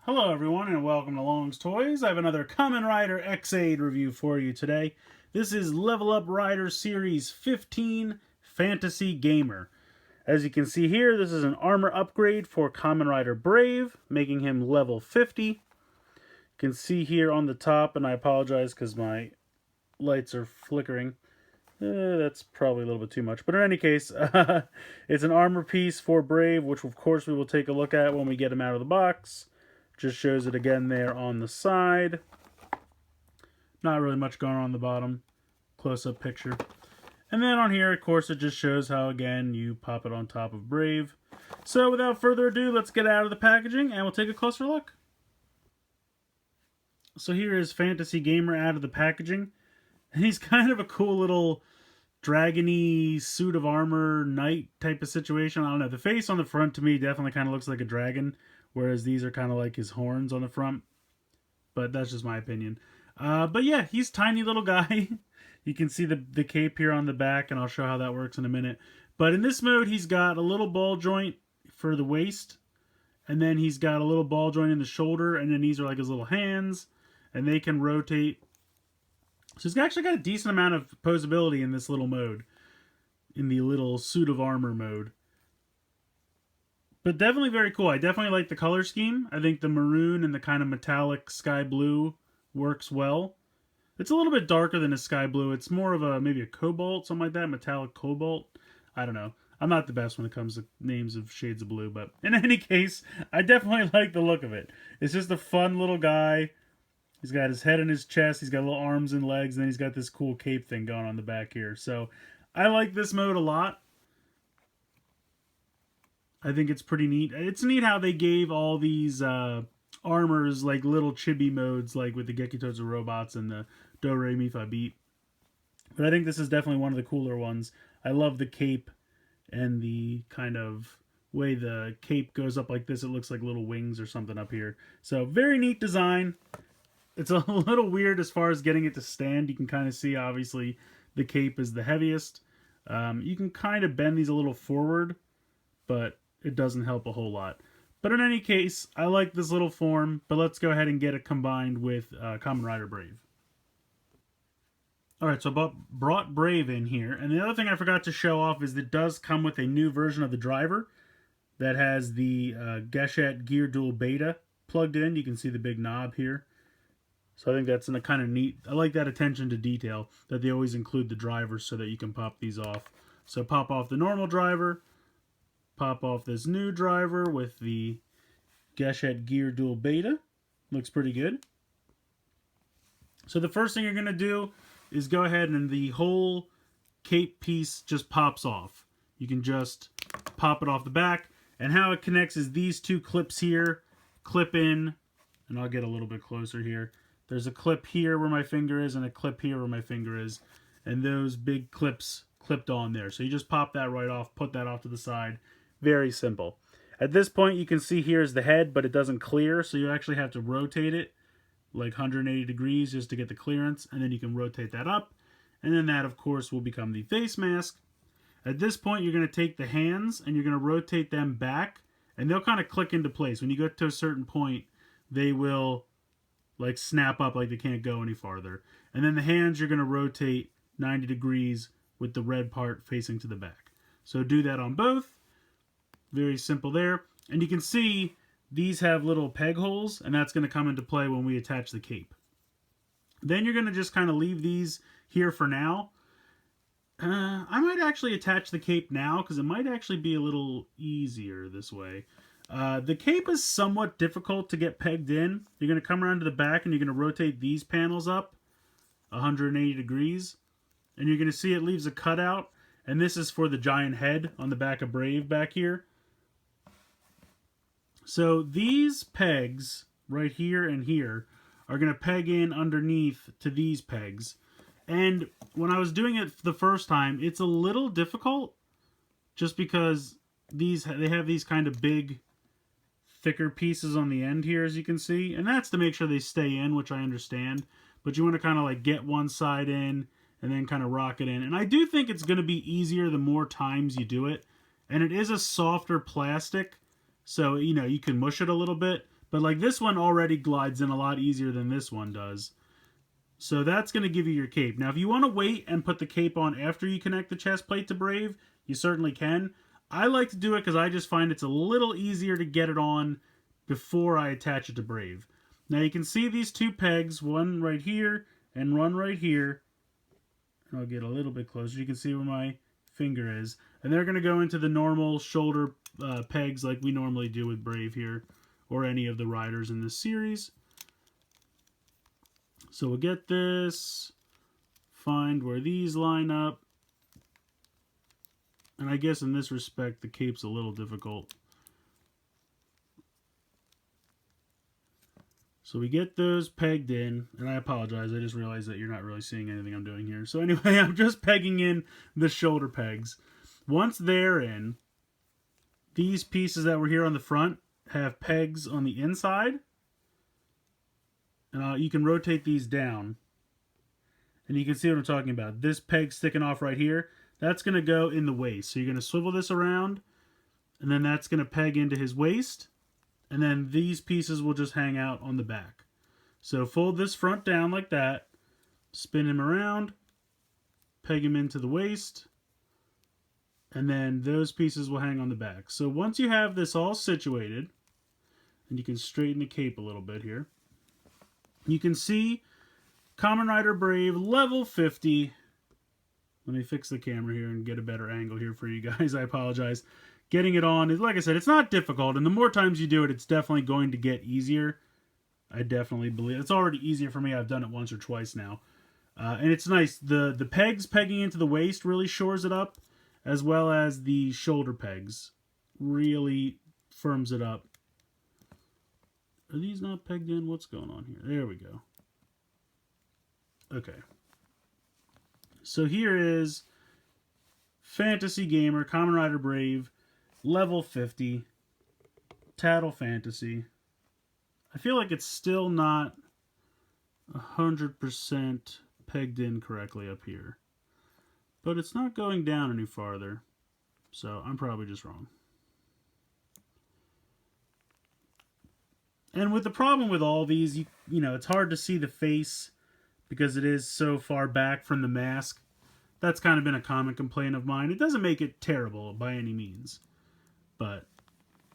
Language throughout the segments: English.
Hello everyone and welcome to Long's Toys. I have another Kamen Rider X8 review for you today. This is Level Up Rider Series 15 Fantasy Gamer. As you can see here, this is an armor upgrade for Kamen Rider Brave, making him level 50. You can see here on the top, and I apologize because my lights are flickering. That's probably a little bit too much. But in any case, it's an armor piece for Brave, which of course we will take a look at when we get him out of the box. Just shows it again there on the side. Not really much going on the bottom. Close-up picture. And then on here, of course, it just shows how, again, you pop it on top of Brave. So without further ado, let's get out of the packaging and we'll take a closer look. So here is Fantasy Gamer out of the packaging. And he's kind of a cool little dragon-y suit of armor knight type of situation. I don't know. The face on the front to me definitely kind of looks like a dragon, whereas these are kind of like his horns on the front. But that's just my opinion. But yeah, he's a tiny little guy. You can see the cape here on the back, and I'll show how that works in a minute. But in this mode, he's got a little ball joint for the waist, and then he's got a little ball joint in the shoulder, and then these are like his little hands, and they can rotate. So he's actually got a decent amount of posability in this little mode, in the little suit of armor mode. But definitely very cool. I definitely like the color scheme. I think the maroon and the kind of metallic sky blue works well. It's a little bit darker than a sky blue. It's more of a maybe a cobalt, something like that, metallic cobalt. I don't know. I'm not the best when it comes to names of shades of blue, but in any case, I definitely like the look of it. It's just a fun little guy. He's got his head in his chest, he's got little arms and legs, and then he's got this cool cape thing going on the back here. So I like this mode a lot. I think it's pretty neat. It's neat how they gave all these armors like little chibi modes, like with the Gekitozu robots and the Do Re Mi Fa Beat. But I think this is definitely one of the cooler ones. I love the cape and the kind of way the cape goes up like this. It looks like little wings or something up here. So very neat design. It's a little weird as far as getting it to stand. You can kind of see, obviously, the cape is the heaviest. You can kind of bend these a little forward, but it doesn't help a whole lot. But in any case, I like this little form, but let's go ahead and get it combined with Kamen Rider Brave. Alright, so I brought Brave in here, and the other thing I forgot to show off is it does come with a new version of the driver that has the Geshet Gear Dual Beta plugged in. You can see the big knob here. So I think that's a kind of neat. I like that attention to detail that they always include the drivers so that you can pop these off. So pop off the normal driver, pop off this new driver with the Geshet Gear Dual Beta. Looks pretty good. So the first thing you're going to do is go ahead and the whole cape piece just pops off. You can just pop it off the back. And how it connects is these two clips here clip in, and I'll get a little bit closer here. There's a clip here where my finger is and a clip here where my finger is. And those big clips clipped on there. So you just pop that right off, put that off to the side. Very simple. At this point, you can see here is the head, but it doesn't clear. So you actually have to rotate it like 180 degrees just to get the clearance. And then you can rotate that up. And then that, of course, will become the face mask. At this point, you're going to take the hands and you're going to rotate them back. And they'll kind of click into place. When you get to a certain point, they will like snap up like they can't go any farther. And then the hands you're going to rotate 90 degrees with the red part facing to the back. So do that on both. Very simple there. And you can see these have little peg holes, and that's going to come into play when we attach the cape. Then you're going to just kind of leave these here for now. I might actually attach the cape now because it might actually be a little easier this way. The cape is somewhat difficult to get pegged in. You're going to come around to the back and you're going to rotate these panels up 180 degrees. And you're going to see it leaves a cutout. And this is for the giant head on the back of Brave back here. So these pegs right here and here are going to peg in underneath to these pegs. And when I was doing it the first time, it's a little difficult just because they have these kind of big thicker pieces on the end here, as you can see, and that's to make sure they stay in, which I understand, but you want to kind of like get one side in and then kind of rock it in. And I do think it's going to be easier the more times you do it, and it is a softer plastic, so you know you can mush it a little bit, But like this one already glides in a lot easier than this one does. So that's going to give you your cape. Now, if you want to wait and put the cape on after you connect the chest plate to Brave, you certainly can. I like to do it because I just find it's a little easier to get it on before I attach it to Brave. Now you can see these two pegs, one right here and one right here. I'll get a little bit closer. You can see where my finger is. And they're going to go into the normal shoulder pegs like we normally do with Brave here, or any of the riders in this series. So we'll get this, find where these line up. And I guess in this respect, the cape's a little difficult. So we get those pegged in, and I apologize, I just realized that you're not really seeing anything I'm doing here. So anyway, I'm just pegging in the shoulder pegs. Once they're in, these pieces that were here on the front have pegs on the inside. And you can rotate these down. And you can see what I'm talking about. This peg sticking off right here, that's going to go in the waist. So you're going to swivel this around, and then that's going to peg into his waist. And then these pieces will just hang out on the back. So fold this front down like that, spin him around, peg him into the waist, and then those pieces will hang on the back. So once you have this all situated, and you can straighten the cape a little bit here, you can see Kamen Rider Brave level 50. Let me fix the camera here and get a better angle here for you guys. I apologize. Getting it on is, like I said, it's not difficult, and the more times you do it, it's definitely going to get easier. I definitely believe it's already easier for me. I've done it once or twice now, and it's nice. The pegs pegging into the waist really shores it up, as well as the shoulder pegs really firms it up. Are these not pegged in? What's going on here? There we go. Okay. So here is Fantasy Gamer Kamen Rider Brave level 50 Tattle Fantasy. I feel like it's still not 100% pegged in correctly up here, but it's not going down any farther, so I'm probably just wrong. And with the problem with all these, you know, it's hard to see the face because it is so far back from the mask. That's kind of been a common complaint of mine. It doesn't make it terrible by any means, but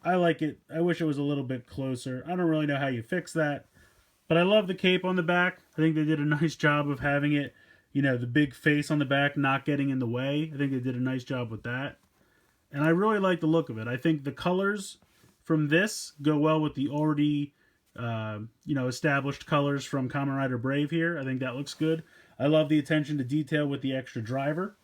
I like it. I wish it was a little bit closer. I don't really know how you fix that, but I love the cape on the back. I think they did a nice job of having it, you know, the big face on the back not getting in the way. I think they did a nice job with that. And I really like the look of it. I think the colors from this go well with the already, you know, established colors from Kamen Rider Brave here. I think that looks good. I love the attention to detail with the extra driver.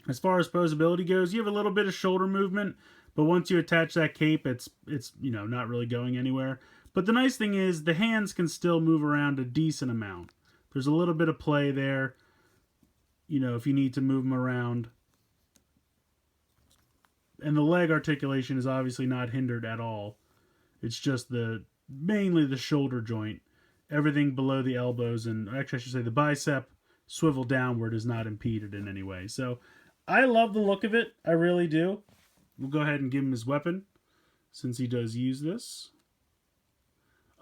As far as posability goes, you have a little bit of shoulder movement, but once you attach that cape, it's you know, not really going anywhere. But the nice thing is the hands can still move around a decent amount. There's a little bit of play there, you know, if you need to move them around. And the leg articulation is obviously not hindered at all. It's just mainly the shoulder joint. Everything below the elbows, and actually I should say the bicep swivel downward, is not impeded in any way. So I love the look of it. I really do. We'll go ahead and give him his weapon, since he does use this.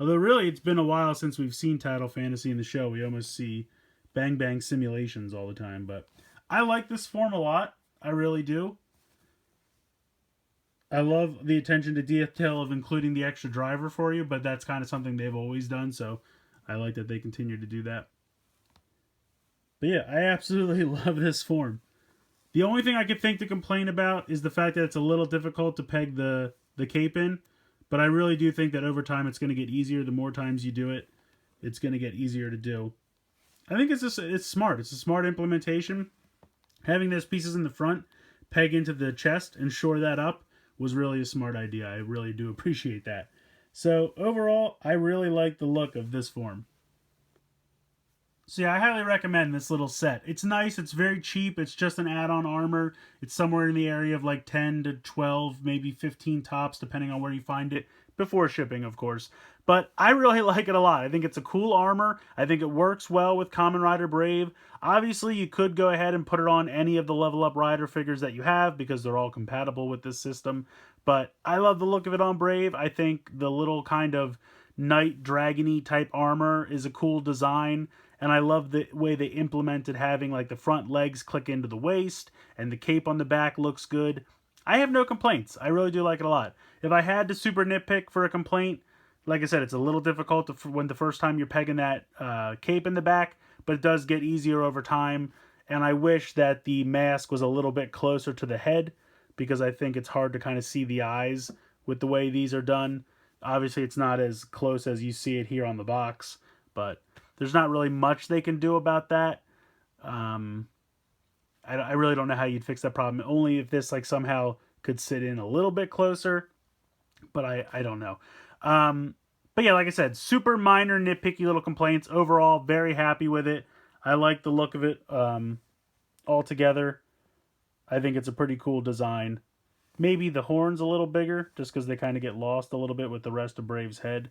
Although really it's been a while since we've seen Tattle Fantasy in the show. We almost see Bang Bang simulations all the time. But I like this form a lot. I really do. I love the attention to detail of including the extra driver for you, but that's kind of something they've always done, so I like that they continue to do that. But yeah, I absolutely love this form. The only thing I could think to complain about is the fact that it's a little difficult to peg the cape in, but I really do think that over time it's going to get easier. The more times you do it, it's going to get easier to do. I think it's smart. It's a smart implementation. Having those pieces in the front peg into the chest and shore that up was really a smart idea. I really do appreciate that. So overall, I really like the look of this form. So yeah, I highly recommend this little set. It's nice, it's very cheap, it's just an add-on armor. It's somewhere in the area of like 10 to 12, maybe 15 tops, depending on where you find it, before shipping, of course. But I really like it a lot. I think it's a cool armor. I think it works well with Kamen Rider Brave. Obviously, you could go ahead and put it on any of the Level Up Rider figures that you have because they're all compatible with this system. But I love the look of it on Brave. I think the little kind of Night Dragon-y type armor is a cool design. And I love the way they implemented having like the front legs click into the waist and the cape on the back looks good. I have no complaints. I really do like it a lot. If I had to super nitpick for a complaint, like I said, it's a little difficult when the first time you're pegging that cape in the back, but it does get easier over time. And I wish that the mask was a little bit closer to the head because I think it's hard to kind of see the eyes with the way these are done. Obviously, it's not as close as you see it here on the box, but there's not really much they can do about that. I really don't know how you'd fix that problem. Only if this like somehow could sit in a little bit closer, but I don't know. But yeah, like I said, super minor nitpicky little complaints. Overall, very happy with it. I like the look of it altogether. I think it's a pretty cool design. Maybe the horn's a little bigger, just because they kind of get lost a little bit with the rest of Brave's head.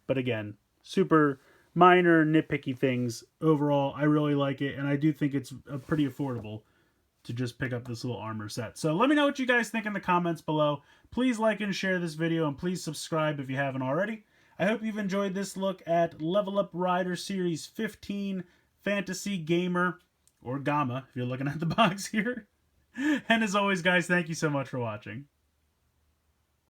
But again, super minor nitpicky things. Overall, I really like it, and I do think it's pretty affordable to just pick up this little armor set. So let me know what you guys think in the comments below. Please like and share this video, and please subscribe if you haven't already. I hope you've enjoyed this look at Level Up Rider Series 15 Fantasy Gamer, or Gamma, if you're looking at the box here. And as always, guys, thank you so much for watching.